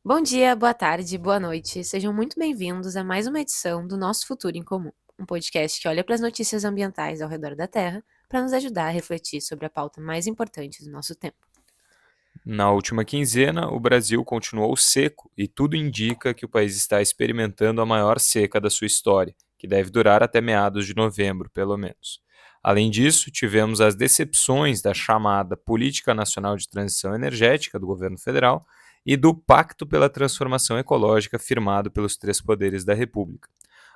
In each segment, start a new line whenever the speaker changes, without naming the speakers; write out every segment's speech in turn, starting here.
Bom dia, boa tarde, boa noite. Sejam muito bem-vindos a mais uma edição do Nosso Futuro em Comum, um podcast que olha para as notícias ambientais ao redor da Terra para nos ajudar a refletir sobre a pauta mais importante do nosso tempo.
Na última quinzena, o Brasil continuou seco e tudo indica que o país está experimentando a maior seca da sua história, que deve durar até meados de novembro, pelo menos. Além disso, tivemos as decepções da chamada Política Nacional de Transição Energética do governo federal e do Pacto pela Transformação Ecológica firmado pelos três poderes da República.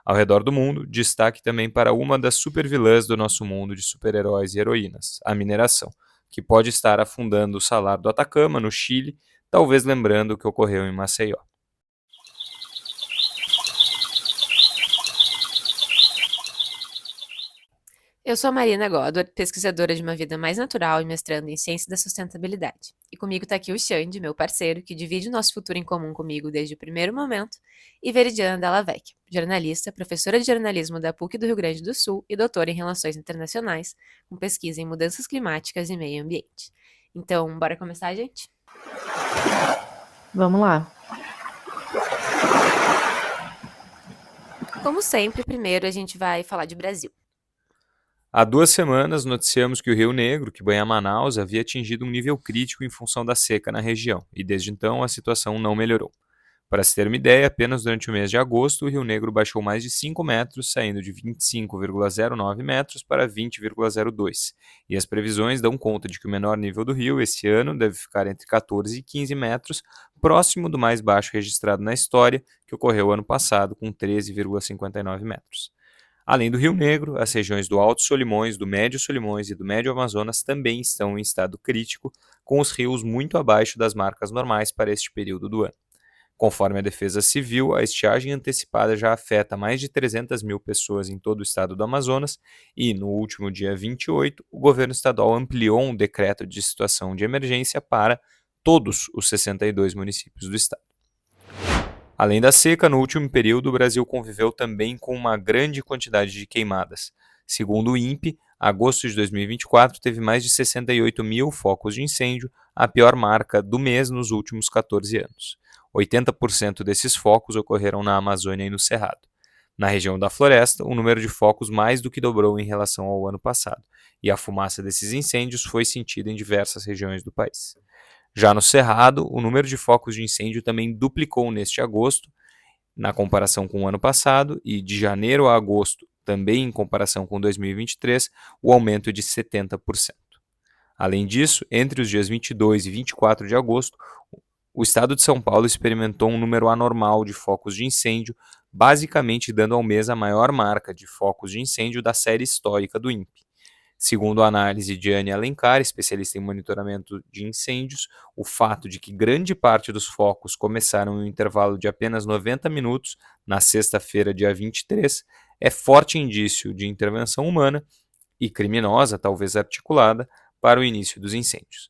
Ao redor do mundo, destaque também para uma das supervilãs do nosso mundo de super-heróis e heroínas, a mineração, que pode estar afundando o salar do Atacama, no Chile, talvez lembrando o que ocorreu em Maceió.
Eu sou a Marina Godward, pesquisadora de uma vida mais natural e mestrando em ciência da sustentabilidade. E comigo está aqui o Xande, meu parceiro, que divide o nosso futuro em comum comigo desde o primeiro momento, e Veridiana Della Vecchia, jornalista, professora de jornalismo da PUC do Rio Grande do Sul e doutora em Relações Internacionais, com pesquisa em mudanças climáticas e meio ambiente. Então, bora começar, gente?
Vamos lá.
Como sempre, primeiro a gente vai falar de Brasil.
Há 2 semanas, noticiamos que o Rio Negro, que banha Manaus, havia atingido um nível crítico em função da seca na região, e desde então a situação não melhorou. Para se ter uma ideia, apenas durante o mês de agosto, o Rio Negro baixou mais de 5 metros, saindo de 25,09 metros para 20,02. E as previsões dão conta de que o menor nível do rio esse ano deve ficar entre 14 e 15 metros, próximo do mais baixo registrado na história, que ocorreu ano passado, com 13,59 metros. Além do Rio Negro, as regiões do Alto Solimões, do Médio Solimões e do Médio Amazonas também estão em estado crítico, com os rios muito abaixo das marcas normais para este período do ano. Conforme a Defesa Civil, a estiagem antecipada já afeta mais de 300 mil pessoas em todo o estado do Amazonas e, no último dia 28, o governo estadual ampliou um decreto de situação de emergência para todos os 62 municípios do estado. Além da seca, no último período, o Brasil conviveu também com uma grande quantidade de queimadas. Segundo o INPE, agosto de 2024 teve mais de 68 mil focos de incêndio, a pior marca do mês nos últimos 14 anos. 80% desses focos ocorreram na Amazônia e no Cerrado. Na região da floresta, o número de focos mais do que dobrou em relação ao ano passado, e a fumaça desses incêndios foi sentida em diversas regiões do país. Já no Cerrado, o número de focos de incêndio também duplicou neste agosto, na comparação com o ano passado, e de janeiro a agosto, também em comparação com 2023, o aumento é de 70%. Além disso, entre os dias 22 e 24 de agosto, o estado de São Paulo experimentou um número anormal de focos de incêndio, basicamente dando ao mês a maior marca de focos de incêndio da série histórica do INPE. Segundo a análise de Anne Alencar, especialista em monitoramento de incêndios, o fato de que grande parte dos focos começaram em um intervalo de apenas 90 minutos, na sexta-feira, dia 23, é forte indício de intervenção humana e criminosa, talvez articulada, para o início dos incêndios.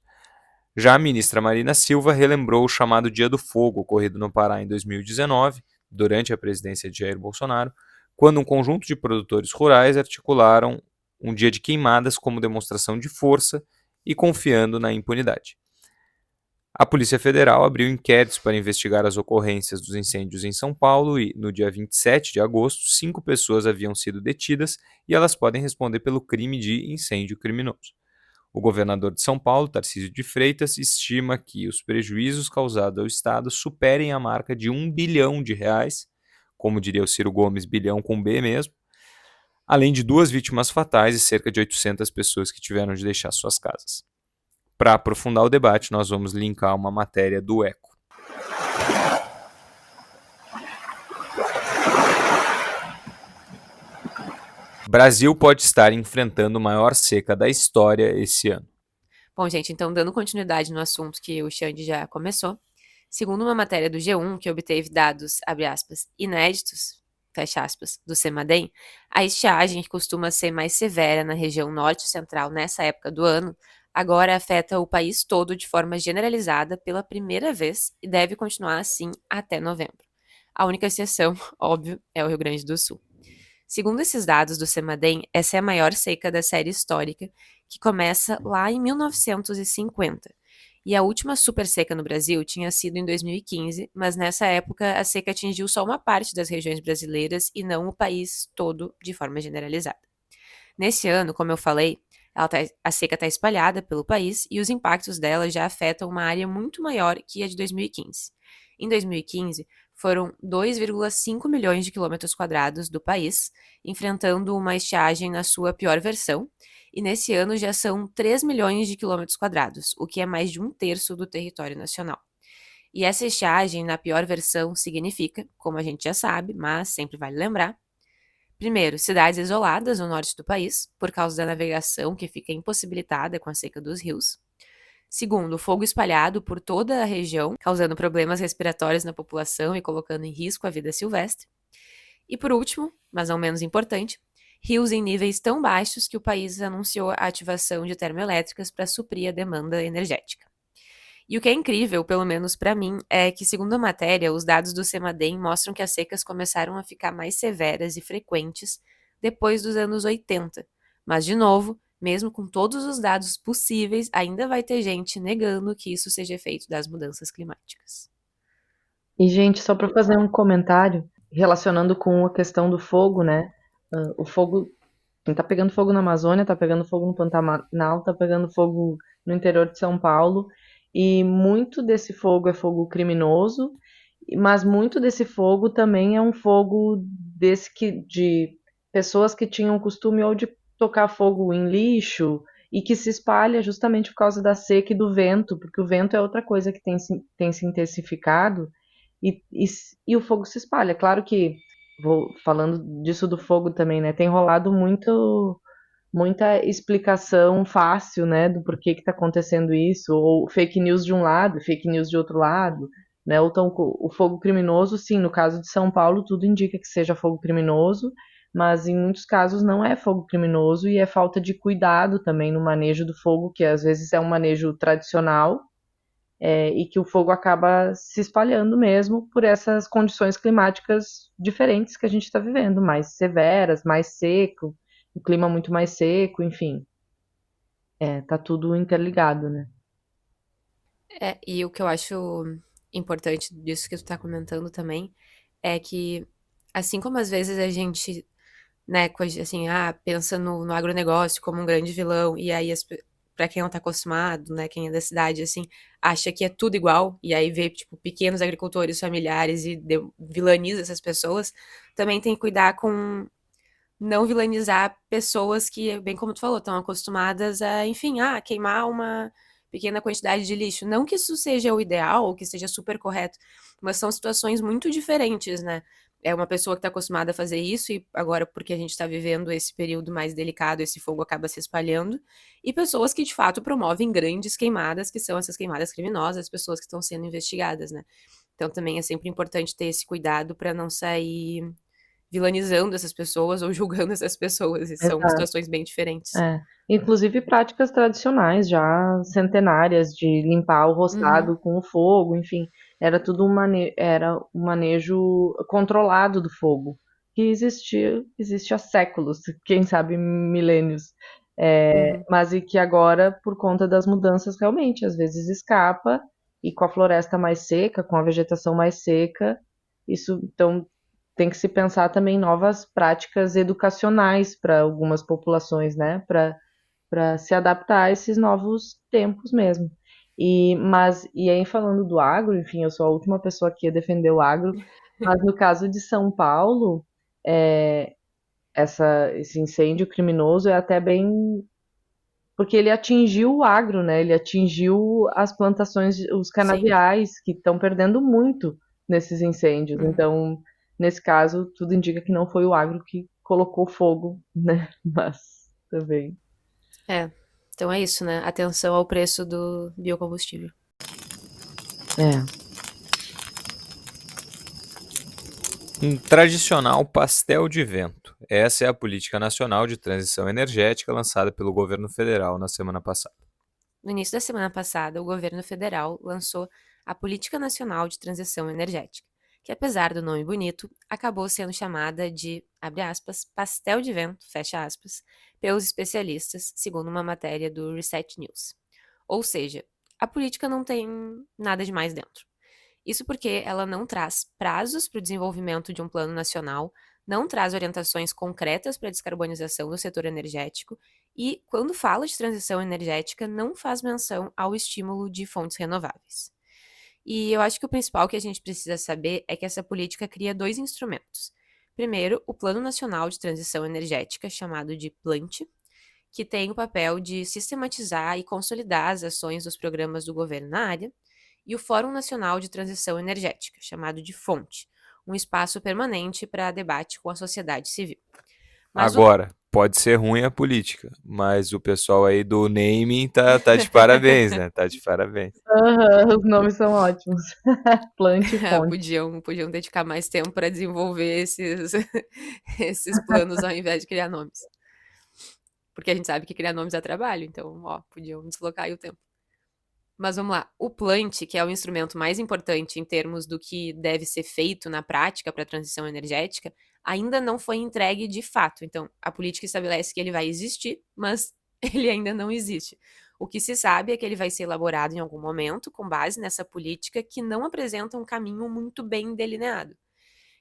Já a ministra Marina Silva relembrou o chamado Dia do Fogo, ocorrido no Pará em 2019, durante a presidência de Jair Bolsonaro, quando um conjunto de produtores rurais articularam um dia de queimadas como demonstração de força e confiando na impunidade. A Polícia Federal abriu inquéritos para investigar as ocorrências dos incêndios em São Paulo e, no dia 27 de agosto, 5 pessoas haviam sido detidas e elas podem responder pelo crime de incêndio criminoso. O governador de São Paulo, Tarcísio de Freitas, estima que os prejuízos causados ao Estado superem a marca de R$ 1 bilhão, como diria o Ciro Gomes, bilhão com B mesmo, além de 2 vítimas fatais e cerca de 800 pessoas que tiveram de deixar suas casas. Para aprofundar o debate, nós vamos linkar uma matéria do Eco. Brasil pode estar enfrentando a maior seca da história esse ano.
Bom, gente, então dando continuidade no assunto que o Xande já começou, segundo uma matéria do G1 que obteve dados, abre aspas, inéditos, fecha aspas, do CEMADEM, a estiagem, que costuma ser mais severa na região norte e central nessa época do ano, agora afeta o país todo de forma generalizada pela primeira vez e deve continuar assim até novembro. A única exceção, óbvio, é o Rio Grande do Sul. Segundo esses dados do CEMADEM, essa é a maior seca da série histórica, que começa lá em 1950. E a última super seca no Brasil tinha sido em 2015, mas nessa época a seca atingiu só uma parte das regiões brasileiras e não o país todo de forma generalizada. Nesse ano, como eu falei, a seca está espalhada pelo país e os impactos dela já afetam uma área muito maior que a de 2015. Em 2015, foram 2,5 milhões de quilômetros quadrados do país, enfrentando uma estiagem na sua pior versão, e nesse ano já são 3 milhões de quilômetros quadrados, o que é mais de um terço do território nacional. E essa estiagem na pior versão significa, como a gente já sabe, mas sempre vale lembrar, primeiro, cidades isoladas no norte do país, por causa da navegação que fica impossibilitada com a seca dos rios. Segundo, fogo espalhado por toda a região, causando problemas respiratórios na população e colocando em risco a vida silvestre. E por último, mas não menos importante, rios em níveis tão baixos que o país anunciou a ativação de termoelétricas para suprir a demanda energética. E o que é incrível, pelo menos para mim, é que, segundo a matéria, os dados do CEMADEM mostram que as secas começaram a ficar mais severas e frequentes depois dos anos 80. Mas, de novo, mesmo com todos os dados possíveis, ainda vai ter gente negando que isso seja efeito das mudanças climáticas.
E, gente, só para fazer um comentário relacionando com a questão do fogo, né? O fogo tá pegando fogo na Amazônia, tá pegando fogo no Pantanal, tá pegando fogo no interior de São Paulo, e muito desse fogo é fogo criminoso, mas muito desse fogo também é um fogo de pessoas que tinham o costume ou de tocar fogo em lixo e que se espalha justamente por causa da seca e do vento, porque o vento é outra coisa que tem se intensificado e o fogo se espalha. Claro que, vou falando disso do fogo também, né? Tem rolado muita explicação fácil, né, do porquê que está acontecendo isso, ou fake news de um lado, fake news de outro lado, né? Ou tão, o fogo criminoso, sim, no caso de São Paulo, tudo indica que seja fogo criminoso, mas em muitos casos não é fogo criminoso e é falta de cuidado também no manejo do fogo, que às vezes é um manejo tradicional, e que o fogo acaba se espalhando mesmo por essas condições climáticas diferentes que a gente está vivendo, mais severas, mais seco, o clima muito mais seco, enfim, tá tudo interligado, né?
E o que eu acho importante disso que tu tá comentando também é que, assim como às vezes a gente, né, assim, pensa no agronegócio como um grande vilão, e aí, pra quem não tá acostumado, né, quem é da cidade, assim, acha que é tudo igual, e aí vê, tipo, pequenos agricultores familiares e vilaniza essas pessoas, também tem que cuidar com não vilanizar pessoas que, bem como tu falou, estão acostumadas a, enfim, queimar uma pequena quantidade de lixo. Não que isso seja o ideal ou que seja super correto, mas são situações muito diferentes, né? É uma pessoa que está acostumada a fazer isso e agora, porque a gente está vivendo esse período mais delicado, esse fogo acaba se espalhando, e pessoas que de fato promovem grandes queimadas, que são essas queimadas criminosas, pessoas que estão sendo investigadas, né? Então também é sempre importante ter esse cuidado para não sair vilanizando essas pessoas ou julgando essas pessoas, e são
Exato.
situações bem diferentes.
É. Inclusive práticas tradicionais já centenárias de limpar o
Uhum,
roçado com o fogo, enfim, era um manejo controlado do fogo, que existe há séculos, quem sabe milênios.
uhum.
Mas e que agora, por conta das mudanças, realmente, às vezes escapa, e com a floresta mais seca, com a vegetação mais seca, isso então tem que se pensar também em novas práticas educacionais para algumas populações, né? Para se adaptar a esses novos tempos mesmo. E aí falando do agro, enfim, eu sou a última pessoa aqui a defender o agro, mas no caso de São Paulo, é, esse incêndio criminoso é até bem porque ele atingiu o agro, né? Ele atingiu as plantações, os
Sim.
canaviais que estão perdendo muito nesses incêndios.
Uhum.
Então, nesse caso, tudo indica que não foi o agro que colocou fogo, né? Mas também.
É. Então é isso, né? Atenção ao preço do biocombustível.
É.
Um tradicional pastel de vento. Essa é a Política Nacional de Transição Energética lançada pelo governo federal na semana passada.
No início da semana passada, o governo federal lançou a Política Nacional de Transição Energética, que apesar do nome bonito, acabou sendo chamada de, abre aspas, pastel de vento, fecha aspas, pelos especialistas, segundo uma matéria do Reset News. Ou seja, a política não tem nada demais dentro. Isso porque ela não traz prazos para o desenvolvimento de um plano nacional, não traz orientações concretas para a descarbonização do setor energético e, quando fala de transição energética, não faz menção ao estímulo de fontes renováveis. E eu acho que o principal que a gente precisa saber é que essa política cria dois instrumentos. Primeiro, o Plano Nacional de Transição Energética, chamado de PLANT, que tem o papel de sistematizar e consolidar as ações dos programas do governo na área, e o Fórum Nacional de Transição Energética, chamado de FONTE, um espaço permanente para debate com a sociedade civil. Mas
Agora, pode ser ruim a política, mas o pessoal aí do naming tá de parabéns, né? Tá de parabéns.
Os nomes são ótimos. Plante e fonte.
podiam dedicar mais tempo para desenvolver esses planos ao invés de criar nomes. Porque a gente sabe que criar nomes é trabalho, então, podiam deslocar aí o tempo. Mas vamos lá. O Plant, que é o instrumento mais importante em termos do que deve ser feito na prática para a transição energética, ainda não foi entregue de fato. Então, a política estabelece que ele vai existir, mas ele ainda não existe. O que se sabe é que ele vai ser elaborado em algum momento, com base nessa política que não apresenta um caminho muito bem delineado.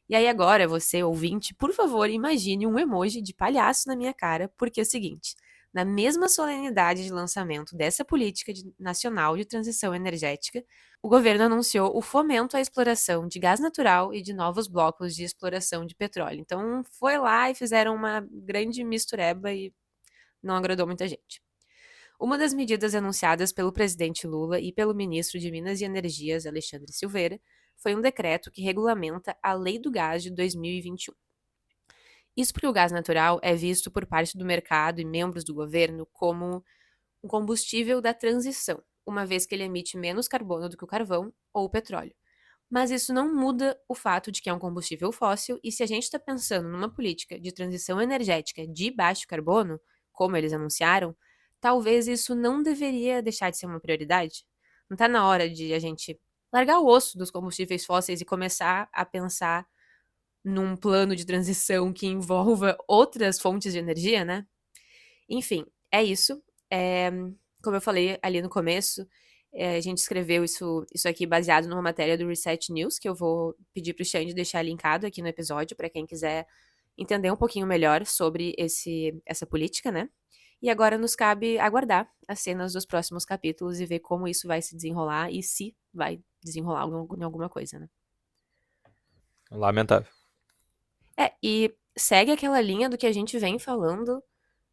E aí agora, você, ouvinte, por favor, imagine um emoji de palhaço na minha cara, porque é o seguinte, na mesma solenidade de lançamento dessa política nacional de transição energética, o governo anunciou o fomento à exploração de gás natural e de novos blocos de exploração de petróleo. Então, foi lá e fizeram uma grande mistureba e não agradou muita gente. Uma das medidas anunciadas pelo presidente Lula e pelo ministro de Minas e Energias, Alexandre Silveira, foi um decreto que regulamenta a Lei do Gás de 2021. Isso porque o gás natural é visto por parte do mercado e membros do governo como um combustível da transição, uma vez que ele emite menos carbono do que o carvão ou o petróleo. Mas isso não muda o fato de que é um combustível fóssil, e se a gente está pensando numa política de transição energética de baixo carbono, como eles anunciaram, talvez isso não deveria deixar de ser uma prioridade. Não está na hora de a gente largar o osso dos combustíveis fósseis e começar a pensar num plano de transição que envolva outras fontes de energia, né? Enfim, é isso. Como eu falei ali no começo, a gente escreveu isso aqui baseado numa matéria do Reset News, que eu vou pedir pro Xande deixar linkado aqui no episódio, para quem quiser entender um pouquinho melhor sobre essa política, né? E agora nos cabe aguardar as cenas dos próximos capítulos e ver como isso vai se desenrolar e se vai desenrolar em alguma coisa, né?
Lamentável.
E segue aquela linha do que a gente vem falando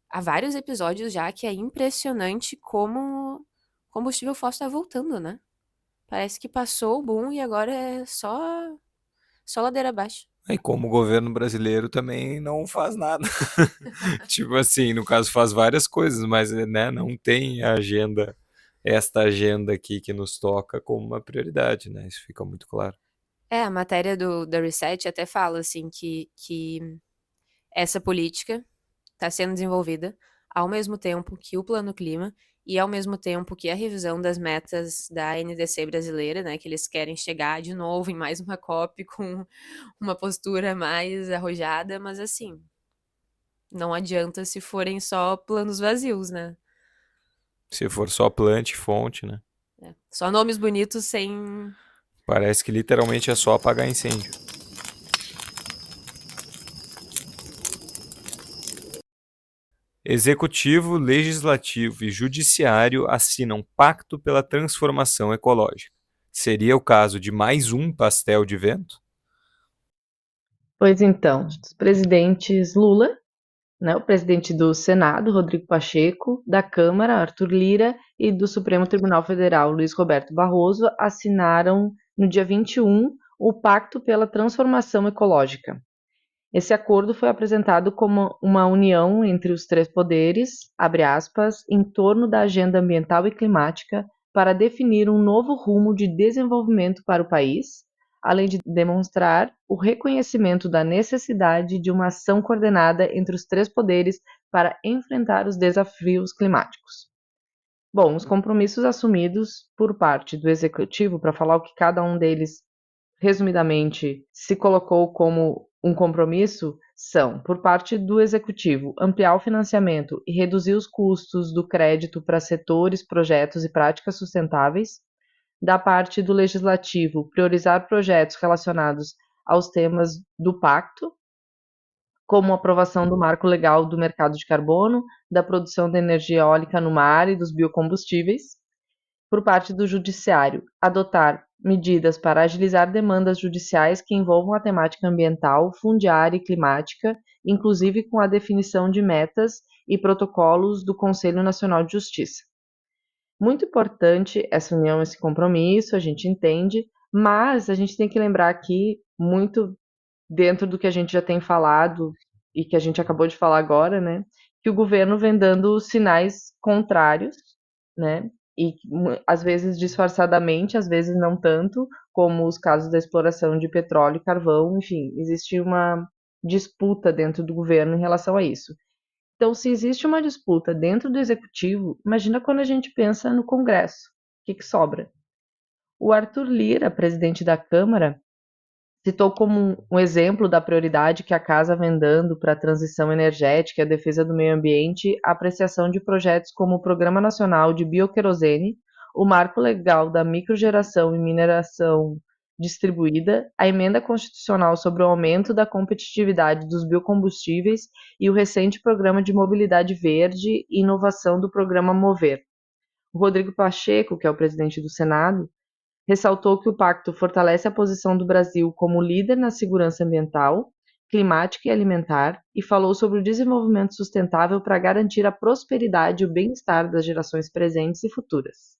há vários episódios já, que é impressionante como o combustível fóssil tá voltando, né? Parece que passou o boom e agora é só ladeira abaixo.
E como o governo brasileiro também não faz nada. Tipo assim, no caso faz várias coisas, mas né, não tem esta agenda aqui que nos toca como uma prioridade, né? Isso fica muito claro.
A matéria da Reset até fala, assim, que essa política está sendo desenvolvida ao mesmo tempo que o Plano Clima e ao mesmo tempo que a revisão das metas da NDC brasileira, né, que eles querem chegar de novo em mais uma COP com uma postura mais arrojada, mas assim, não adianta se forem só planos vazios, né?
Se for só plante, fonte, né?
Só nomes bonitos sem...
Parece que literalmente é só apagar incêndio. Executivo, Legislativo e Judiciário assinam Pacto pela Transformação Ecológica. Seria o caso de mais um pastel de vento?
Pois então, os presidentes Lula, né, o presidente do Senado, Rodrigo Pacheco, da Câmara, Arthur Lira, e do Supremo Tribunal Federal, Luiz Roberto Barroso, assinaram no dia 21 o Pacto pela Transformação Ecológica. Esse acordo foi apresentado como uma união entre os três poderes, abre aspas, em torno da agenda ambiental e climática para definir um novo rumo de desenvolvimento para o país, além de demonstrar o reconhecimento da necessidade de uma ação coordenada entre os três poderes para enfrentar os desafios climáticos. Bom, os compromissos assumidos por parte do Executivo, para falar o que cada um deles resumidamente se colocou como um compromisso, são, por parte do Executivo, ampliar o financiamento e reduzir os custos do crédito para setores, projetos e práticas sustentáveis. Da parte do Legislativo, priorizar projetos relacionados aos temas do Pacto, como a aprovação do marco legal do mercado de carbono, da produção de energia eólica no mar e dos biocombustíveis. Por parte do Judiciário, adotar medidas para agilizar demandas judiciais que envolvam a temática ambiental, fundiária e climática, inclusive com a definição de metas e protocolos do Conselho Nacional de Justiça. Muito importante essa união, esse compromisso, a gente entende, mas a gente tem que lembrar aqui, muito dentro do que a gente já tem falado e que a gente acabou de falar agora, né, que o governo vem dando sinais contrários, né, e às vezes disfarçadamente, às vezes não tanto, como os casos da exploração de petróleo e carvão, enfim, existe uma disputa dentro do governo em relação a isso. Então, se existe uma disputa dentro do executivo, imagina quando a gente pensa no Congresso, o que sobra? O Arthur Lira, presidente da Câmara, citou como um exemplo da prioridade que a casa vem dando para a transição energética e a defesa do meio ambiente a apreciação de projetos como o Programa Nacional de Bioquerosene, o Marco Legal da Microgeração e Mineração Distribuída, a Emenda Constitucional sobre o Aumento da Competitividade dos Biocombustíveis e o recente Programa de Mobilidade Verde e Inovação do Programa Mover. O Rodrigo Pacheco, que é o presidente do Senado, ressaltou que o pacto fortalece a posição do Brasil como líder na segurança ambiental, climática e alimentar e falou sobre o desenvolvimento sustentável para garantir a prosperidade e o bem-estar das gerações presentes e futuras.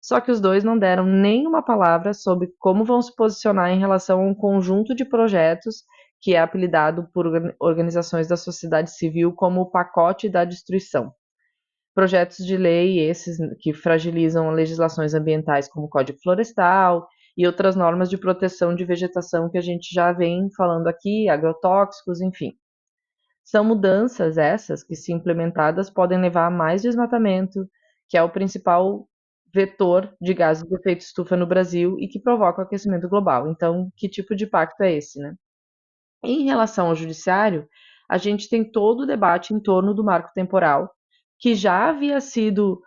Só que os dois não deram nenhuma palavra sobre como vão se posicionar em relação a um conjunto de projetos que é apelidado por organizações da sociedade civil como o pacote da destruição. Projetos de lei esses que fragilizam legislações ambientais como o Código Florestal e outras normas de proteção de vegetação que a gente já vem falando aqui, agrotóxicos, enfim. São mudanças essas que, se implementadas, podem levar a mais desmatamento, que é o principal vetor de gases de efeito estufa no Brasil e que provoca o aquecimento global. Então, que tipo de pacto é esse, né? Em relação ao judiciário, a gente tem todo o debate em torno do marco temporal, que já havia sido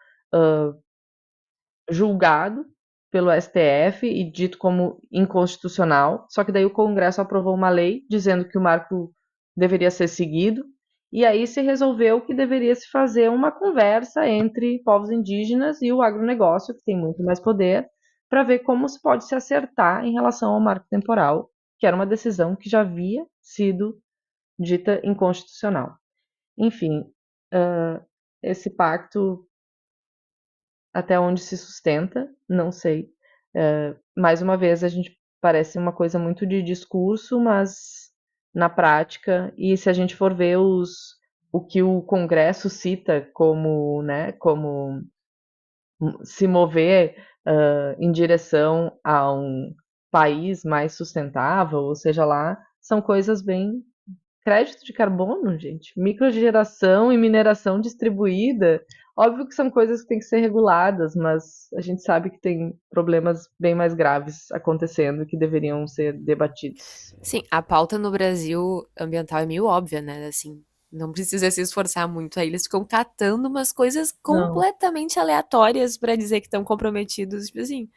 julgado pelo STF e dito como inconstitucional, só que daí o Congresso aprovou uma lei dizendo que o marco deveria ser seguido, e aí se resolveu que deveria se fazer uma conversa entre povos indígenas e o agronegócio, que tem muito mais poder, para ver como se pode se acertar em relação ao marco temporal, que era uma decisão que já havia sido dita inconstitucional. Enfim, esse pacto até onde se sustenta, não sei. Mais uma vez, a gente parece uma coisa muito de discurso, mas na prática, e se a gente for ver o que o Congresso cita como, né, como se mover em direção a um país mais sustentável, ou seja lá, são coisas bem. Crédito de carbono, gente, microgeração e mineração distribuída. Óbvio que são coisas que têm que ser reguladas, mas a gente sabe que tem problemas bem mais graves acontecendo que deveriam ser debatidos.
Sim, a pauta no Brasil ambiental é meio óbvia, né? Assim, não precisa se esforçar muito. Aí eles ficam catando umas coisas
Não,
completamente aleatórias pra dizer que estão comprometidos. Tipo assim,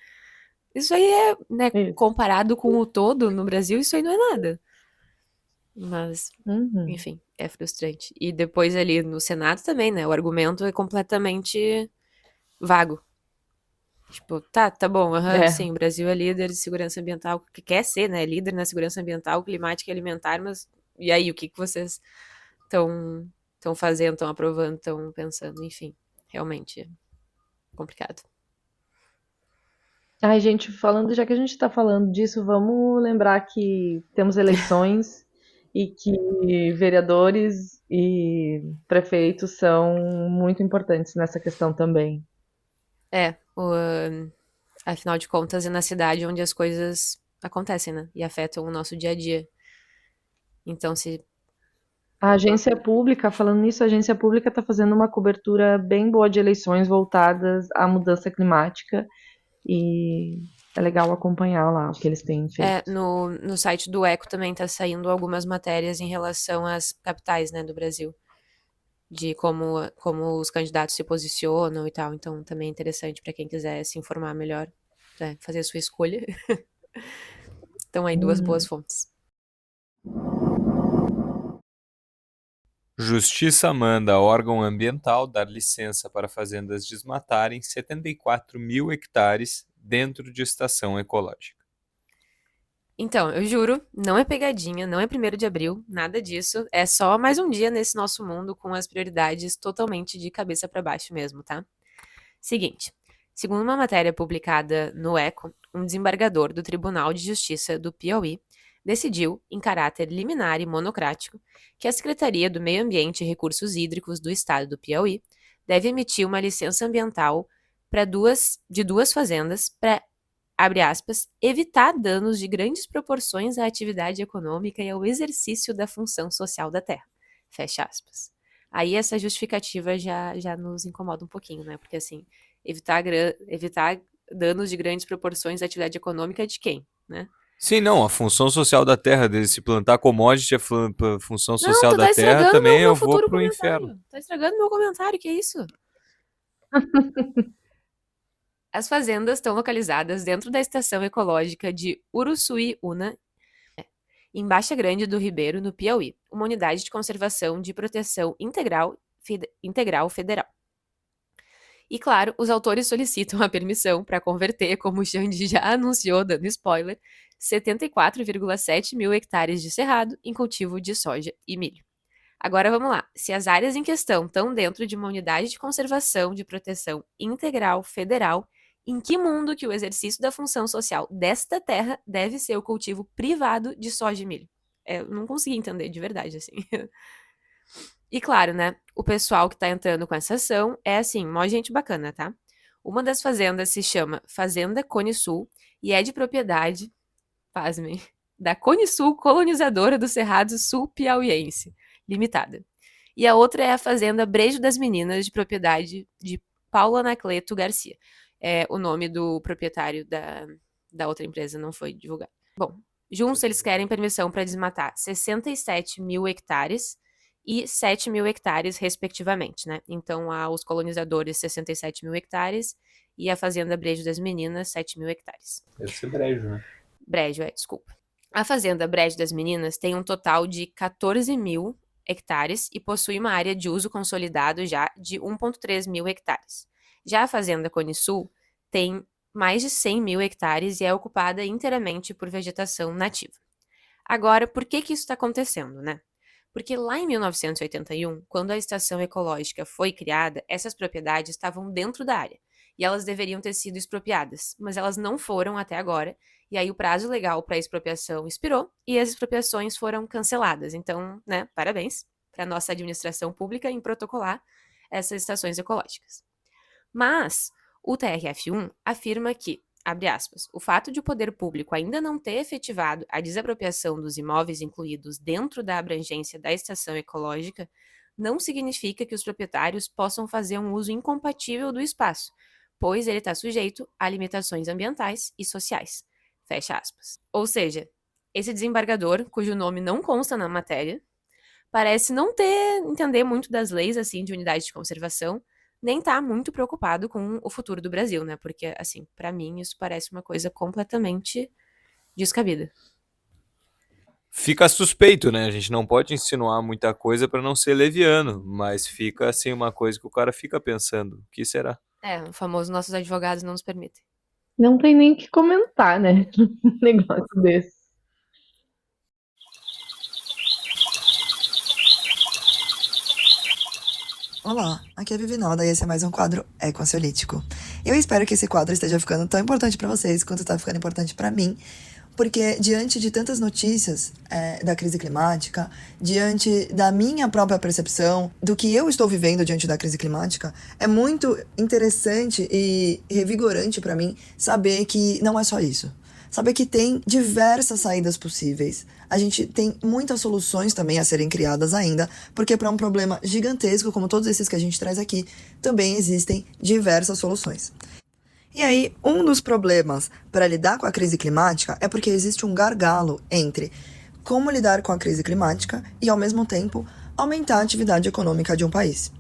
isso aí é, né,
isso.
comparado com o todo no Brasil, isso aí não é nada. Mas,
Uhum.
enfim, é frustrante. E depois ali no Senado também, né? O argumento é completamente vago. Tipo, tá bom, aham,
É.
sim, o Brasil é líder de segurança ambiental, que quer ser, né? Líder na segurança ambiental, climática e alimentar, mas e aí, o que que vocês estão fazendo, estão aprovando, estão pensando? Enfim, realmente é complicado.
Ai, gente, falando, já que a gente está falando disso, vamos lembrar que temos eleições e que vereadores e prefeitos são muito importantes nessa questão também.
É, afinal de contas, é na cidade onde as coisas acontecem, né? E afetam o nosso dia a dia. Então, se.
A agência pública, falando nisso, a agência pública está fazendo uma cobertura bem boa de eleições voltadas à mudança climática e é legal acompanhar lá o que eles têm feito.
No site do Eco também tá saindo algumas matérias em relação às capitais, né, do Brasil, de como os candidatos se posicionam e tal. Então também é interessante para quem quiser se informar melhor, né, fazer a sua escolha. Então aí duas boas fontes.
Justiça manda órgão ambiental dar licença para fazendas desmatarem 74 mil hectares dentro de estação ecológica.
Então, eu juro, não é pegadinha, não é 1º de abril, nada disso. É só mais um dia nesse nosso mundo com as prioridades totalmente de cabeça para baixo mesmo, tá? Seguinte, segundo uma matéria publicada no Eco, um desembargador do Tribunal de Justiça do Piauí decidiu, em caráter liminar e monocrático, que a Secretaria do Meio Ambiente e Recursos Hídricos do Estado do Piauí deve emitir uma licença ambiental de duas fazendas para, abre aspas, evitar danos de grandes proporções à atividade econômica e ao exercício da função social da terra. Fecha aspas. Aí essa justificativa já nos incomoda um pouquinho, né? Porque, assim, evitar danos de grandes proporções à atividade econômica de quem, né?
Sim, não, a função social da terra, de se plantar commodity, a função
Não,
social
tu
da
tá
terra
estragando
também
meu
eu vou
futuro
pro inferno.
comentário. Tá estragando meu comentário, que isso? As fazendas estão localizadas dentro da estação ecológica de Uruçuí-Una, em Baixa Grande do Ribeiro, no Piauí, uma unidade de conservação de proteção integral federal. E claro, os autores solicitam a permissão para converter, como o Xande já anunciou, dando spoiler, 74,7 mil hectares de cerrado em cultivo de soja e milho. Agora vamos lá. Se as áreas em questão estão dentro de uma unidade de conservação de proteção integral federal, em que mundo que o exercício da função social desta terra deve ser o cultivo privado de soja e milho? Eu não consegui entender de verdade, assim. E claro, né, o pessoal que tá entrando com essa ação é, assim, mó gente bacana, tá? Uma das fazendas se chama Fazenda Cone Sul e é de propriedade, pasmem, da Cone Sul Colonizadora do Cerrado Sul Piauiense, limitada. E a outra é a Fazenda Brejo das Meninas, de propriedade de Paulo Anacleto Garcia. O nome do proprietário da outra empresa não foi divulgado. Bom, juntos eles querem permissão para desmatar 67 mil hectares e 7 mil hectares, respectivamente, né? Então, os colonizadores, 67 mil hectares e a Fazenda Brejo das Meninas, 7 mil hectares.
Esse é brejo, né?
Brejo, desculpa. A Fazenda Brejo das Meninas tem um total de 14 mil hectares e possui uma área de uso consolidado já de 1,3 mil hectares. Já a Fazenda Cone Sul tem mais de 100 mil hectares e é ocupada inteiramente por vegetação nativa. Agora, por que isso está acontecendo, né? Porque lá em 1981, quando a estação ecológica foi criada, essas propriedades estavam dentro da área e elas deveriam ter sido expropriadas, mas elas não foram até agora, e aí o prazo legal para expropriação expirou e as expropriações foram canceladas. Então, né, parabéns para a nossa administração pública em protocolar essas estações ecológicas. Mas o TRF1 afirma que, abre aspas, o fato de o poder público ainda não ter efetivado a desapropriação dos imóveis incluídos dentro da abrangência da estação ecológica não significa que os proprietários possam fazer um uso incompatível do espaço, pois ele está sujeito a limitações ambientais e sociais. Fecha aspas. Ou seja, esse desembargador, cujo nome não consta na matéria, parece não entender muito das leis assim de unidade de conservação, nem tá muito preocupado com o futuro do Brasil, né? Porque, assim, pra mim isso parece uma coisa completamente descabida.
Fica suspeito, né? A gente não pode insinuar muita coisa para não ser leviano, mas fica assim uma coisa que o cara fica pensando. O que será?
O famoso nossos advogados não nos permitem.
Não tem nem o que comentar, né? Um negócio desse.
Olá, aqui é a Vivinalda e esse é mais um quadro Ecoansiolítico. Eu espero que esse quadro esteja ficando tão importante para vocês quanto está ficando importante para mim, porque diante de tantas notícias da crise climática, diante da minha própria percepção do que eu estou vivendo diante da crise climática, é muito interessante e revigorante para mim saber que não é só isso. Saber que tem diversas saídas possíveis. A gente tem muitas soluções também a serem criadas ainda, porque para um problema gigantesco como todos esses que a gente traz aqui, também existem diversas soluções. E aí, um dos problemas para lidar com a crise climática é porque existe um gargalo entre como lidar com a crise climática e, ao mesmo tempo, aumentar a atividade econômica de um país.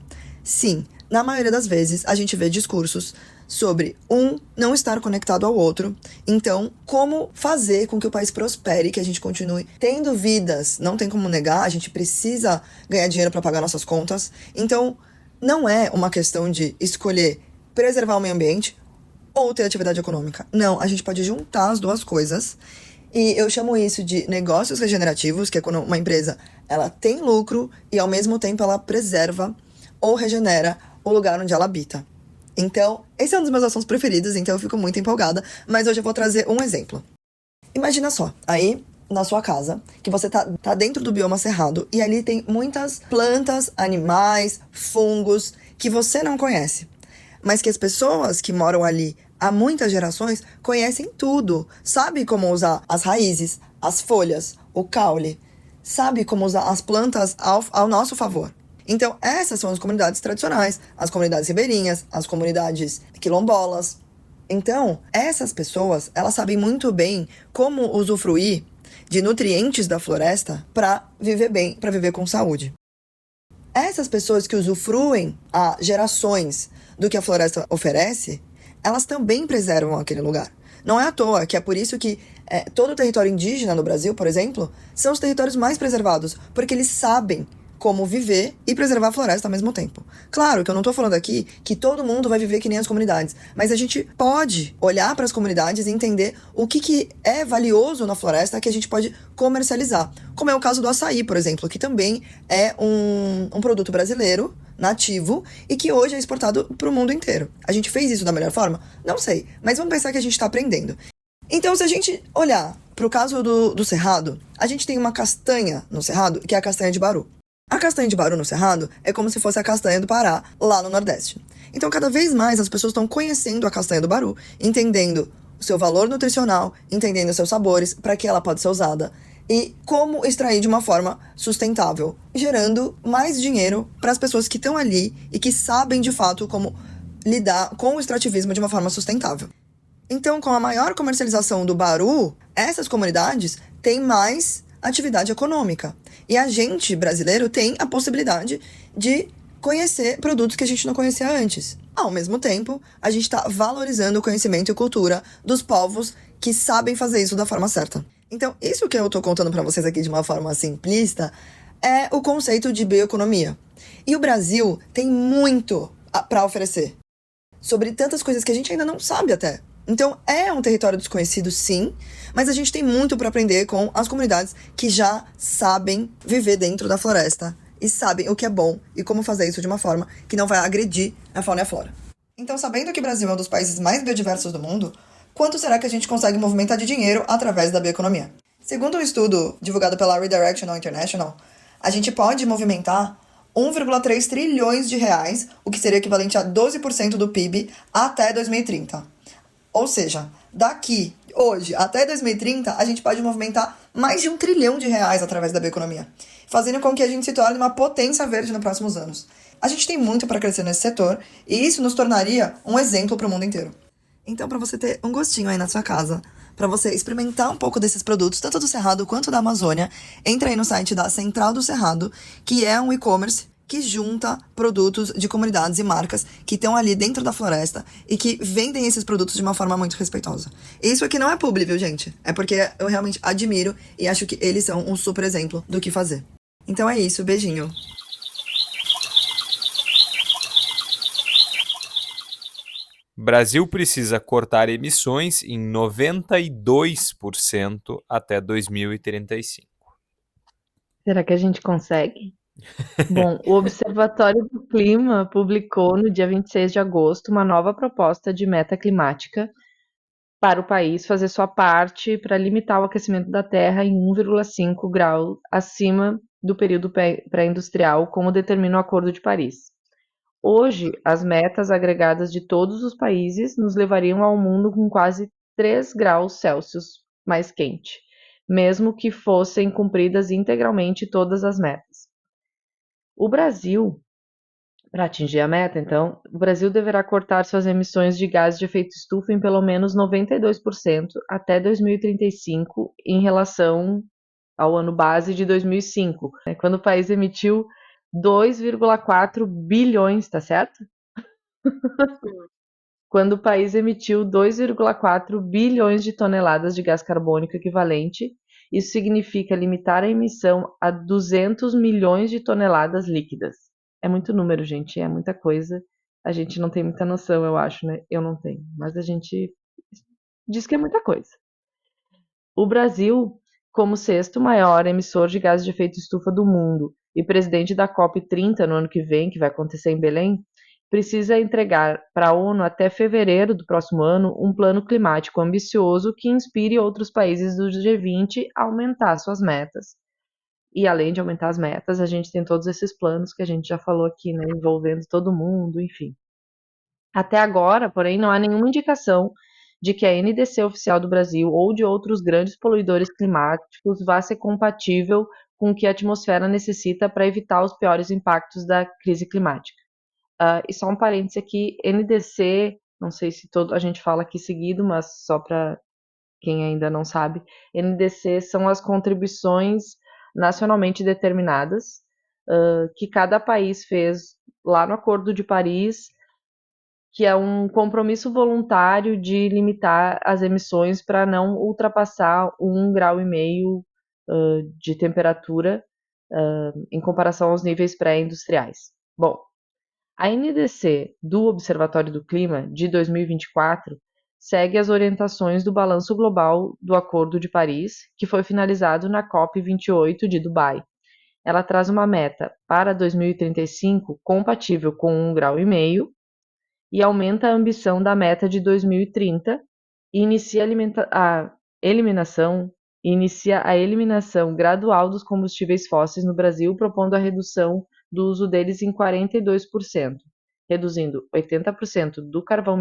Sim, na maioria das vezes a gente vê discursos sobre um não estar conectado ao outro. Então, como fazer com que o país prospere, que a gente continue tendo vidas, não tem como negar, a gente precisa ganhar dinheiro para pagar nossas contas. Então, não é uma questão de escolher preservar o meio ambiente ou ter atividade econômica. Não, a gente pode juntar as duas coisas. E eu chamo isso de negócios regenerativos, que é quando uma empresa ela tem lucro e, ao mesmo tempo, ela preserva ou regenera o lugar onde ela habita. Então, esse é um dos meus assuntos preferidos, então eu fico muito empolgada, mas hoje eu vou trazer um exemplo. Imagina só, aí na sua casa, que você tá dentro do bioma cerrado, e ali tem muitas plantas, animais, fungos, que você não conhece, mas que as pessoas que moram ali há muitas gerações conhecem tudo, sabe como usar as raízes, as folhas, o caule, sabe como usar as plantas ao nosso favor. Então, essas são as comunidades tradicionais, as comunidades ribeirinhas, as comunidades quilombolas. Então, essas pessoas, elas sabem muito bem como usufruir de nutrientes da floresta para viver bem, para viver com saúde. Essas pessoas que usufruem há gerações do que a floresta oferece, elas também preservam aquele lugar. Não é à toa que é por isso que todo o território indígena no Brasil, por exemplo, são os territórios mais preservados, porque eles sabem como viver e preservar a floresta ao mesmo tempo. Claro que eu não estou falando aqui que todo mundo vai viver que nem as comunidades, mas a gente pode olhar para as comunidades e entender o que é valioso na floresta que a gente pode comercializar. Como é o caso do açaí, por exemplo, que também é um produto brasileiro, nativo, e que hoje é exportado para o mundo inteiro. A gente fez isso da melhor forma? Não sei, mas vamos pensar que a gente está aprendendo. Então, se a gente olhar para o caso do Cerrado, a gente tem uma castanha no Cerrado, que é a castanha de Baru. A castanha de Baru no Cerrado é como se fosse a castanha do Pará, lá no Nordeste. Então, cada vez mais as pessoas estão conhecendo a castanha do Baru, entendendo o seu valor nutricional, entendendo os seus sabores, para que ela pode ser usada e como extrair de uma forma sustentável, gerando mais dinheiro para as pessoas que estão ali e que sabem de fato como lidar com o extrativismo de uma forma sustentável. Então, com a maior comercialização do Baru, essas comunidades têm mais atividade econômica. E a gente, brasileiro, tem a possibilidade de conhecer produtos que a gente não conhecia antes. Ao mesmo tempo, a gente está valorizando o conhecimento e cultura dos povos que sabem fazer isso da forma certa. Então, isso que eu estou contando para vocês aqui de uma forma simplista é o conceito de bioeconomia. E o Brasil tem muito para oferecer sobre tantas coisas que a gente ainda não sabe até. Então, é um território desconhecido, sim, mas a gente tem muito para aprender com as comunidades que já sabem viver dentro da floresta e sabem o que é bom e como fazer isso de uma forma que não vai agredir a fauna e a flora. Então, sabendo que o Brasil é um dos países mais biodiversos do mundo, quanto será que a gente consegue movimentar de dinheiro através da bioeconomia? Segundo um estudo divulgado pela Redirectional International, a gente pode movimentar 1,3 trilhões de reais, o que seria equivalente a 12% do PIB até 2030. Ou seja, daqui, hoje, até 2030, a gente pode movimentar mais de 1 trilhão de reais através da bioeconomia, fazendo com que a gente se torne uma potência verde nos próximos anos. A gente tem muito para crescer nesse setor e isso nos tornaria um exemplo para o mundo inteiro. Então, para você ter um gostinho aí na sua casa, para você experimentar um pouco desses produtos, tanto do Cerrado quanto da Amazônia, entra aí no site da Central do Cerrado, que é um e-commerce que junta produtos de comunidades e marcas que estão ali dentro da floresta e que vendem esses produtos de uma forma muito respeitosa. Isso aqui não é publi, viu, gente? É porque eu realmente admiro e acho que eles são um super exemplo do que fazer. Então é isso, beijinho.
Brasil precisa cortar emissões em 92% até 2035.
Será que a gente consegue? Bom, o Observatório do Clima publicou no dia 26 de agosto uma nova proposta de meta climática para o país fazer sua parte para limitar o aquecimento da Terra em 1,5 graus acima do período pré-industrial, como determina o Acordo de Paris. Hoje, as metas agregadas de todos os países nos levariam ao mundo com quase 3 graus Celsius mais quente, mesmo que fossem cumpridas integralmente todas as metas. O Brasil Para atingir a meta, então, o Brasil deverá cortar suas emissões de gases de efeito estufa em pelo menos 92% até 2035, em relação ao ano base de 2005, quando o país emitiu 2,4 bilhões, tá certo? Quando o país emitiu 2,4 bilhões de toneladas de gás carbônico equivalente, isso significa limitar a emissão a 200 milhões de toneladas líquidas. É muito número, gente, é muita coisa. A gente não tem muita noção, eu acho, né? Eu não tenho, mas a gente diz que é muita coisa. O Brasil, como sexto maior emissor de gases de efeito estufa do mundo e presidente da COP30 no ano que vem, que vai acontecer em Belém, precisa entregar para a ONU até fevereiro do próximo ano um plano climático ambicioso que inspire outros países do G20 a aumentar suas metas. E além de aumentar as metas, a gente tem todos esses planos que a gente já falou aqui, né, envolvendo todo mundo, enfim. Até agora, porém, não há nenhuma indicação de que a NDC oficial do Brasil ou de outros grandes poluidores climáticos vá ser compatível com o que a atmosfera necessita para evitar os piores impactos da crise climática. E só um parêntese aqui, NDC, não sei se a gente fala aqui seguido, mas só para quem ainda não sabe, NDC são as contribuições nacionalmente determinadas que cada país fez lá no Acordo de Paris, que é um compromisso voluntário de limitar as emissões para não ultrapassar 1,5 grau de temperatura em comparação aos níveis pré-industriais. Bom, a NDC do Observatório do Clima de 2024 segue as orientações do Balanço Global do Acordo de Paris, que foi finalizado na COP28 de Dubai. Ela traz uma meta para 2035 compatível com 1,5 grau e aumenta a ambição da meta de 2030 e inicia a eliminação gradual dos combustíveis fósseis no Brasil, propondo a redução do uso deles em 42%, reduzindo 80% do carvão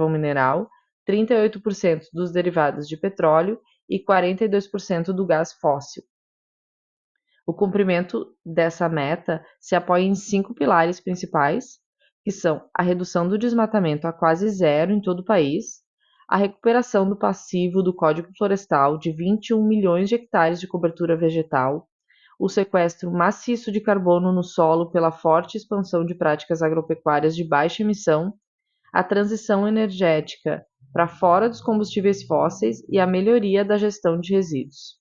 mineral, 38% dos derivados de petróleo e 42% do gás fóssil. O cumprimento dessa meta se apoia em 5 pilares principais, que são a redução do desmatamento a quase zero em todo o país, a recuperação do passivo do Código Florestal de 21 milhões de hectares de cobertura vegetal, o sequestro maciço de carbono no solo pela forte expansão de práticas agropecuárias de baixa emissão, a transição energética para fora dos combustíveis fósseis e a melhoria da gestão de resíduos.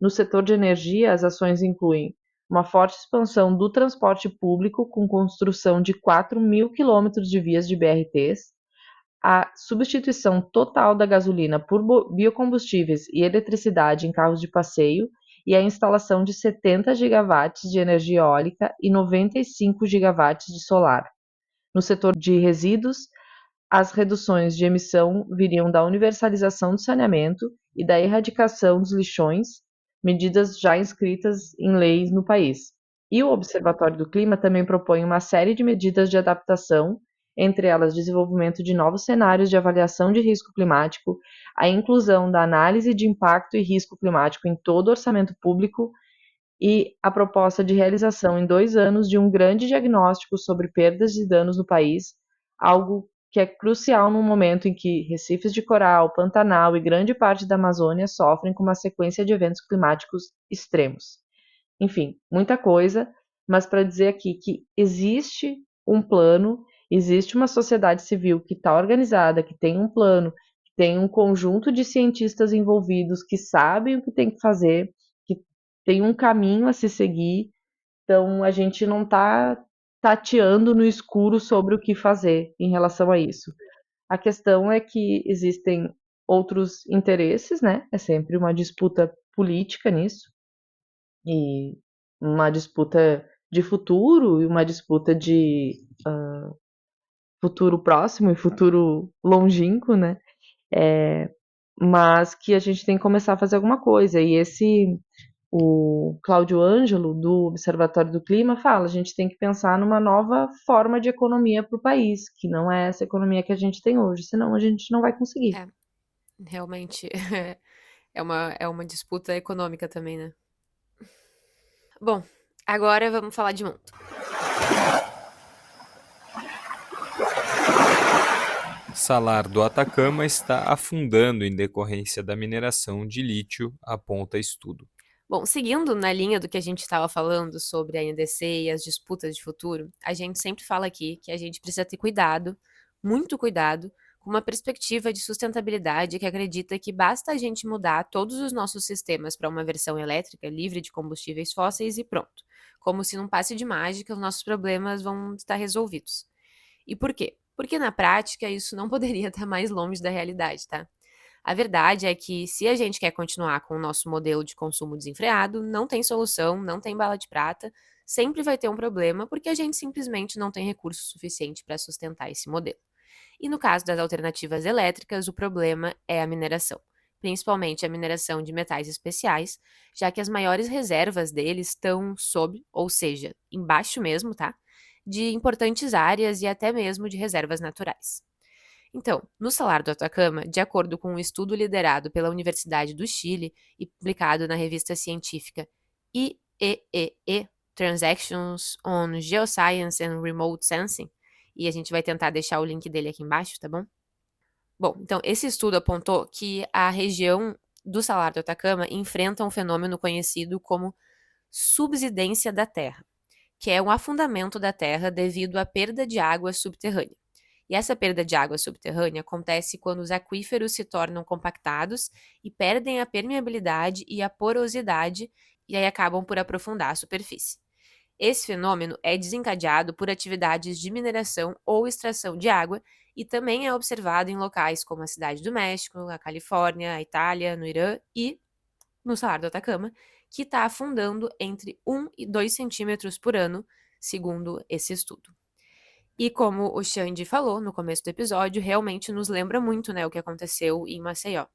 No setor de energia, as ações incluem uma forte expansão do transporte público, com construção de 4.000 quilômetros de vias de BRTs, a substituição total da gasolina por biocombustíveis e eletricidade em carros de passeio e a instalação de 70 gigawatts de energia eólica e 95 gigawatts de solar. No setor de resíduos, as reduções de emissão viriam da universalização do saneamento e da erradicação dos lixões, medidas já inscritas em leis no país. E o Observatório do Clima também propõe uma série de medidas de adaptação, entre elas desenvolvimento de novos cenários de avaliação de risco climático, a inclusão da análise de impacto e risco climático em todo o orçamento público e a proposta de realização em 2 anos de um grande diagnóstico sobre perdas e danos no país, algo que é crucial no momento em que recifes de coral, Pantanal e grande parte da Amazônia sofrem com uma sequência de eventos climáticos extremos. Enfim, muita coisa, mas para dizer aqui que existe um plano, existe uma sociedade civil que está organizada, que tem um plano, que tem um conjunto de cientistas envolvidos que sabem o que tem que fazer, que tem um caminho a se seguir, então a gente não está tateando no escuro sobre o que fazer em relação a isso. A questão é que existem outros interesses, né? É sempre uma disputa política nisso, e uma disputa de futuro e uma disputa de futuro próximo e futuro longínquo, né? Mas que a gente tem que começar a fazer alguma coisa. E o Cláudio Ângelo, do Observatório do Clima, fala: a gente tem que pensar numa nova forma de economia para o país, que não é essa economia que a gente tem hoje, senão a gente não vai conseguir.
É, realmente é uma disputa econômica também, né? Bom, agora vamos falar de mundo.
Salar do Atacama está afundando em decorrência da mineração de lítio, aponta estudo.
Bom, seguindo na linha do que a gente estava falando sobre a NDC e as disputas de futuro, a gente sempre fala aqui que a gente precisa ter cuidado, muito cuidado, com uma perspectiva de sustentabilidade que acredita que basta a gente mudar todos os nossos sistemas para uma versão elétrica livre de combustíveis fósseis e pronto. Como se num passe de mágica os nossos problemas vão estar resolvidos. E por quê? Porque na prática isso não poderia estar mais longe da realidade, tá? A verdade é que se a gente quer continuar com o nosso modelo de consumo desenfreado, não tem solução, não tem bala de prata, sempre vai ter um problema porque a gente simplesmente não tem recurso suficiente para sustentar esse modelo. E no caso das alternativas elétricas, o problema é a mineração, principalmente a mineração de metais especiais, já que as maiores reservas deles estão sob, ou seja, embaixo mesmo, tá? De importantes áreas e até mesmo de reservas naturais. Então, no Salar do Atacama, de acordo com um estudo liderado pela Universidade do Chile e publicado na revista científica IEEE Transactions on Geoscience and Remote Sensing, e a gente vai tentar deixar o link dele aqui embaixo, tá bom? Bom, então esse estudo apontou que a região do Salar do Atacama enfrenta um fenômeno conhecido como subsidência da terra, que é um afundamento da terra devido à perda de água subterrânea. E essa perda de água subterrânea acontece quando os aquíferos se tornam compactados e perdem a permeabilidade e a porosidade e aí acabam por aprofundar a superfície. Esse fenômeno é desencadeado por atividades de mineração ou extração de água e também é observado em locais como a Cidade do México, a Califórnia, a Itália, no Irã e no Salar do Atacama, que está afundando entre 1 e 2 centímetros por ano, segundo esse estudo. E como o Xande falou no começo do episódio, realmente nos lembra muito, né, o que aconteceu em Maceió.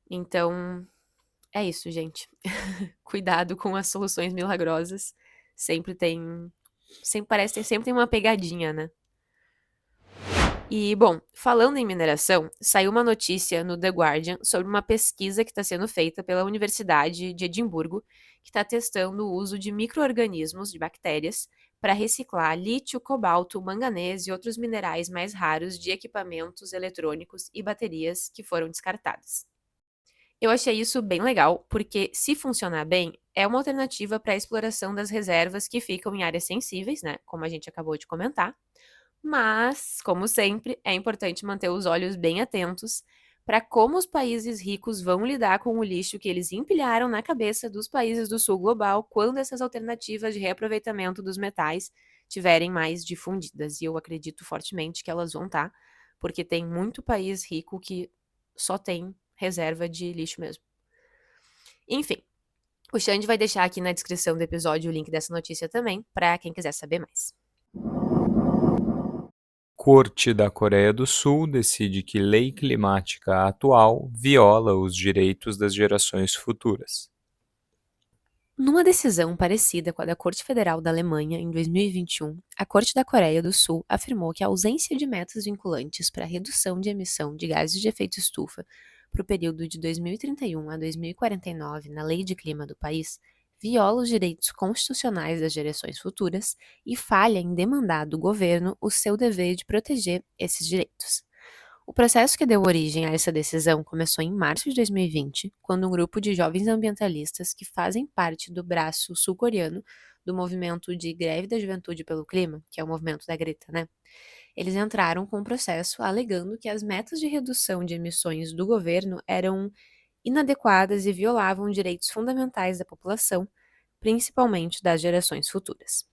Então, é isso, gente. Cuidado com as soluções milagrosas. Sempre parece que sempre tem uma pegadinha, né? E, bom, falando em mineração, saiu uma notícia no The Guardian sobre uma pesquisa que está sendo feita pela Universidade de Edimburgo, que está testando o uso de micro-organismos, de bactérias, para reciclar lítio, cobalto, manganês e outros minerais mais raros de equipamentos eletrônicos e baterias que foram descartadas. Eu achei isso bem legal, porque, se funcionar bem, é uma alternativa para a exploração das reservas que ficam em áreas sensíveis, né? Como a gente acabou de comentar. Mas, como sempre, é importante manter os olhos bem atentos para como os países ricos vão lidar com o lixo que eles empilharam na cabeça dos países do sul global quando essas alternativas de reaproveitamento dos metais tiverem mais difundidas. E eu acredito fortemente que elas vão estar, porque tem muito país rico que só tem reserva de lixo mesmo. Enfim, o Xande vai deixar aqui na descrição do episódio o link dessa notícia também, para quem quiser saber mais.
Corte da Coreia do Sul decide que lei climática atual viola os direitos das gerações futuras.
Numa decisão parecida com a da Corte Federal da Alemanha em 2021, a Corte da Coreia do Sul afirmou que a ausência de metas vinculantes para a redução de emissão de gases de efeito estufa para o período de 2031 a 2049 na Lei de Clima do país viola os direitos constitucionais das gerações futuras e falha em demandar do governo o seu dever de proteger esses direitos. O processo que deu origem a essa decisão começou em março de 2020, quando um grupo de jovens ambientalistas que fazem parte do braço sul-coreano do movimento de Greve da Juventude pelo Clima, que é o movimento da Greta, né? Eles entraram com o processo alegando que as metas de redução de emissões do governo eram inadequadas e violavam direitos fundamentais da população, principalmente das gerações futuras.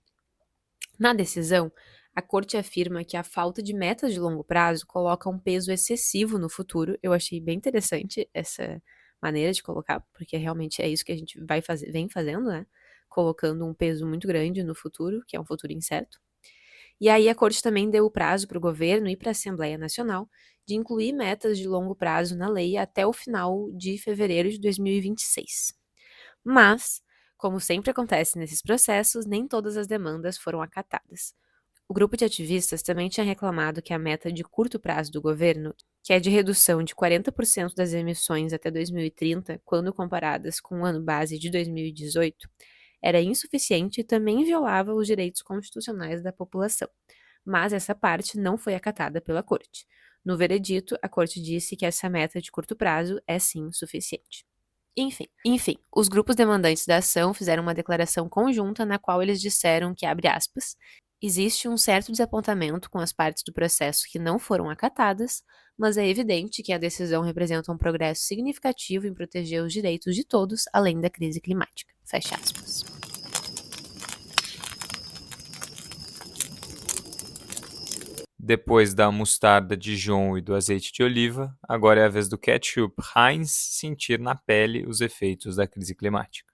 Na decisão, a Corte afirma que a falta de metas de longo prazo coloca um peso excessivo no futuro. Eu achei bem interessante essa maneira de colocar, porque realmente é isso que a gente vem fazendo, né? Colocando um peso muito grande no futuro, que é um futuro incerto. E aí a Corte também deu o prazo para o governo e para a Assembleia Nacional de incluir metas de longo prazo na lei até o final de fevereiro de 2026. Mas, como sempre acontece nesses processos, nem todas as demandas foram acatadas. O grupo de ativistas também tinha reclamado que a meta de curto prazo do governo, que é de redução de 40% das emissões até 2030, quando comparadas com o ano base de 2018, era insuficiente e também violava os direitos constitucionais da população. mas essa parte não foi acatada pela corte. No veredito, a corte disse que essa meta de curto prazo é sim suficiente. Enfim, os grupos demandantes da ação fizeram uma declaração conjunta na qual eles disseram que, abre aspas, existe um certo desapontamento com as partes do processo que não foram acatadas, mas é evidente que a decisão representa um progresso significativo em proteger os direitos de todos, além da crise climática. Fecha aspas.
Depois da mostarda Dijon e do azeite de oliva, agora é a vez do ketchup Heinz sentir na pele os efeitos da crise climática.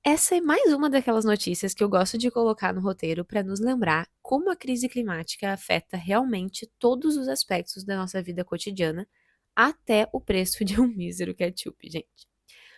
Essa é mais uma daquelas notícias que eu gosto de colocar no roteiro para nos lembrar como a crise climática afeta realmente todos os aspectos da nossa vida cotidiana, até o preço de um mísero ketchup, gente.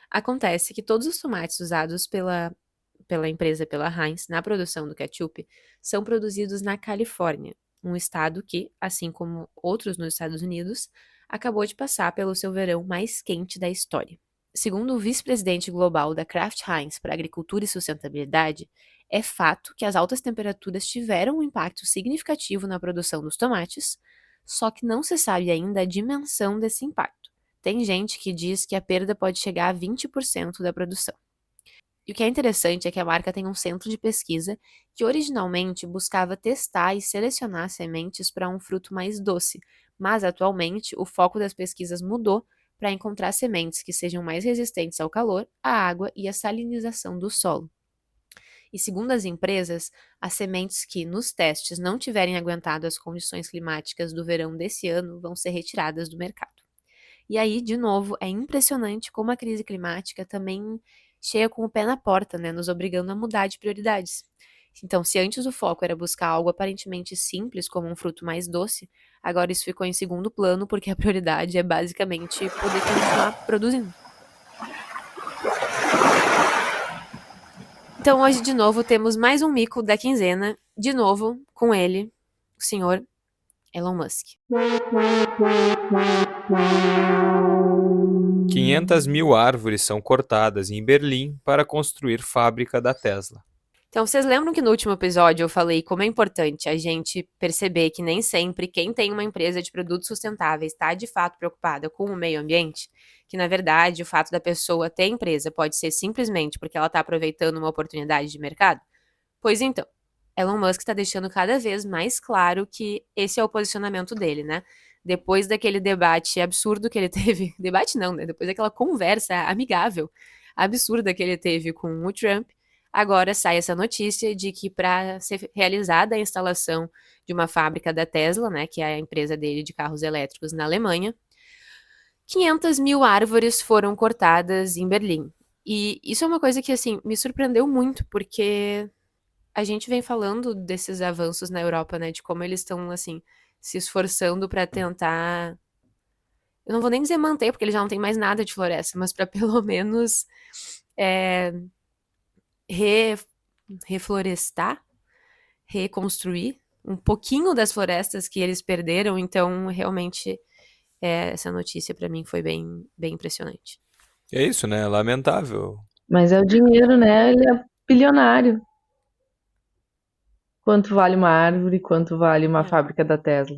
Acontece que todos os tomates usados pela empresa, pela Heinz, na produção do ketchup, são produzidos na Califórnia, um estado que, assim como outros nos Estados Unidos, acabou de passar pelo seu verão mais quente da história. Segundo o vice-presidente global da Kraft Heinz para Agricultura e Sustentabilidade, é fato que as altas temperaturas tiveram um impacto significativo na produção dos tomates, só que não se sabe ainda a dimensão desse impacto. Tem gente que diz que a perda pode chegar a 20% da produção. E o que é interessante é que a marca tem um centro de pesquisa que originalmente buscava testar e selecionar sementes para um fruto mais doce, mas atualmente o foco das pesquisas mudou para encontrar sementes que sejam mais resistentes ao calor, à água e à salinização do solo. E segundo as empresas, as sementes que nos testes não tiverem aguentado as condições climáticas do verão desse ano vão ser retiradas do mercado. E aí, de novo, é impressionante como a crise climática também chega com o pé na porta, né, nos obrigando a mudar de prioridades. Então, se antes o foco era buscar algo aparentemente simples, como um fruto mais doce, agora isso ficou em segundo plano, porque a prioridade é basicamente poder continuar produzindo. Então, hoje, de novo, temos mais um mico da quinzena, de novo, com ele, o senhor Elon Musk.
500 mil árvores são cortadas em Berlim para construir fábrica da Tesla.
Então, vocês lembram que no último episódio eu falei como é importante a gente perceber que nem sempre quem tem uma empresa de produtos sustentáveis está de fato preocupada com o meio ambiente? Que, na verdade, o fato da pessoa ter empresa pode ser simplesmente porque ela está aproveitando uma oportunidade de mercado? Pois então, Elon Musk está deixando cada vez mais claro que esse é o posicionamento dele, né? Depois daquele debate absurdo que ele teve, debate não, né? Depois daquela conversa amigável, absurda que ele teve com o Trump, agora sai essa notícia de que para ser realizada a instalação de uma fábrica da Tesla, né, que é a empresa dele de carros elétricos na Alemanha, 500 mil árvores foram cortadas em Berlim. E isso é uma coisa que, assim, me surpreendeu muito, porque a gente vem falando desses avanços na Europa, né, de como eles estão, assim, se esforçando para tentar. Eu não vou nem dizer manter, porque eles já não têm mais nada de floresta, mas para pelo menos reflorestar, reconstruir um pouquinho das florestas que eles perderam. Então, realmente, essa notícia para mim foi bem, bem impressionante.
É isso, né? Lamentável.
Mas é o dinheiro, né? Ele é bilionário. Quanto vale uma árvore, quanto vale uma fábrica da Tesla?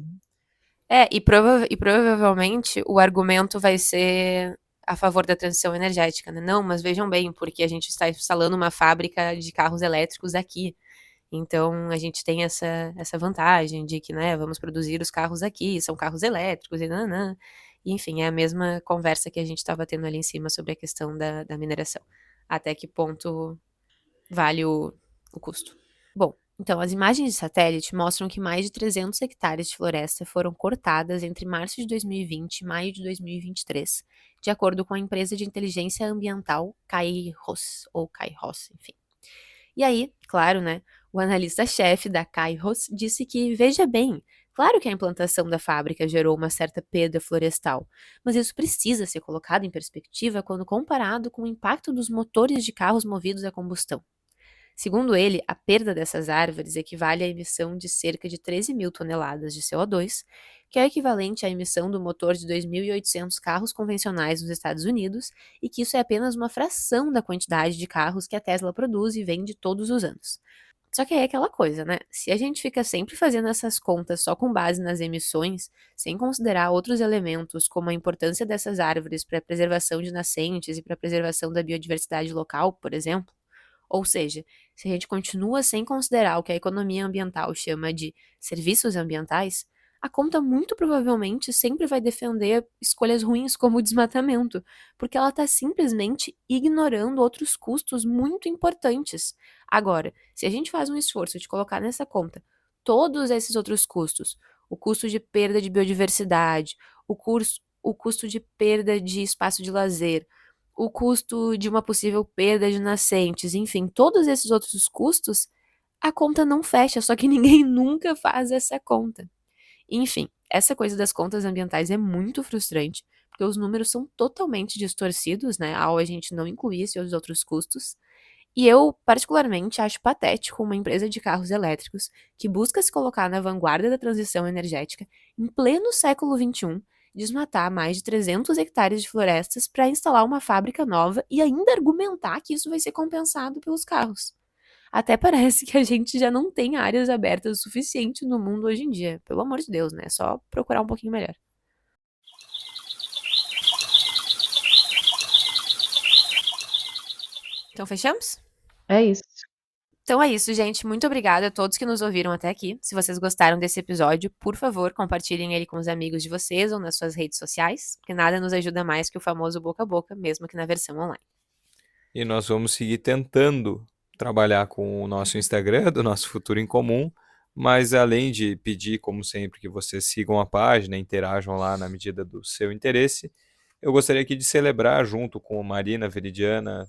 E provavelmente o argumento vai ser a favor da transição energética, né? Não, mas vejam bem, porque a gente está instalando uma fábrica de carros elétricos aqui. Então, a gente tem essa vantagem de que, né, vamos produzir os carros aqui, são carros elétricos e nanã. E, enfim, é a mesma conversa que a gente estava tendo ali em cima sobre a questão da mineração. Até que ponto vale o custo. Bom, então, as imagens de satélite mostram que mais de 300 hectares de floresta foram cortadas entre março de 2020 e maio de 2023, de acordo com a empresa de inteligência ambiental Kairos, ou Kairos, enfim. E aí, claro, né, o analista-chefe da Kairos disse que, veja bem, claro que a implantação da fábrica gerou uma certa perda florestal, mas isso precisa ser colocado em perspectiva quando comparado com o impacto dos motores de carros movidos a combustão. Segundo ele, a perda dessas árvores equivale à emissão de cerca de 13 mil toneladas de CO2, que é o equivalente à emissão do motor de 2.800 carros convencionais nos Estados Unidos, e que isso é apenas uma fração da quantidade de carros que a Tesla produz e vende todos os anos. Só que aí é aquela coisa, né? Se a gente fica sempre fazendo essas contas só com base nas emissões, sem considerar outros elementos, como a importância dessas árvores para a preservação de nascentes e para a preservação da biodiversidade local, por exemplo, ou seja, se a gente continua sem considerar o que a economia ambiental chama de serviços ambientais, a conta muito provavelmente sempre vai defender escolhas ruins como o desmatamento, porque ela está simplesmente ignorando outros custos muito importantes. Agora, se a gente faz um esforço de colocar nessa conta todos esses outros custos, o custo de perda de biodiversidade, o custo de perda de espaço de lazer, o custo de uma possível perda de nascentes, enfim, todos esses outros custos, a conta não fecha, só que ninguém nunca faz essa conta. Enfim, essa coisa das contas ambientais é muito frustrante, porque os números são totalmente distorcidos, né, ao a gente não incluir esses outros custos. E eu, particularmente, acho patético uma empresa de carros elétricos que busca se colocar na vanguarda da transição energética, em pleno século XXI, desmatar mais de 300 hectares de florestas para instalar uma fábrica nova e ainda argumentar que isso vai ser compensado pelos carros. Até parece que a gente já não tem áreas abertas o suficiente no mundo hoje em dia. Pelo amor de Deus, né? É só procurar um pouquinho melhor. Então, fechamos?
É isso.
Então é isso, gente. Muito obrigada a todos que nos ouviram até aqui. Se vocês gostaram desse episódio, por favor, compartilhem ele com os amigos de vocês ou nas suas redes sociais, porque nada nos ajuda mais que o famoso boca a boca, mesmo que na versão online.
E nós vamos seguir tentando trabalhar com o nosso Instagram, do nosso Futuro em Comum, mas além de pedir, como sempre, que vocês sigam a página, interajam lá na medida do seu interesse, eu gostaria aqui de celebrar, junto com Marina, Veridiana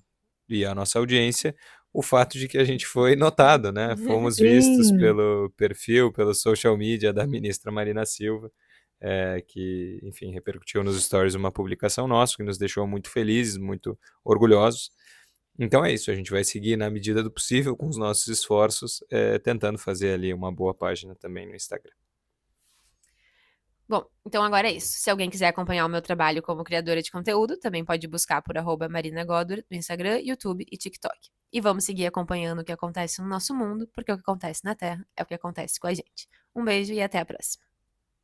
e a nossa audiência, o fato de que a gente foi notado, né? Fomos vistos
Sim.
pelo perfil, pelo social media da ministra Marina Silva, que, enfim, repercutiu nos stories uma publicação nossa, que nos deixou muito felizes, muito orgulhosos. Então é isso, a gente vai seguir na medida do possível com os nossos esforços, tentando fazer ali uma boa página também no Instagram.
Bom, então agora é isso. Se alguém quiser acompanhar o meu trabalho como criadora de conteúdo, também pode buscar por @marinagodor no Instagram, YouTube e TikTok. E vamos seguir acompanhando o que acontece no nosso mundo, porque o que acontece na Terra é o que acontece com a gente. Um beijo e até a próxima.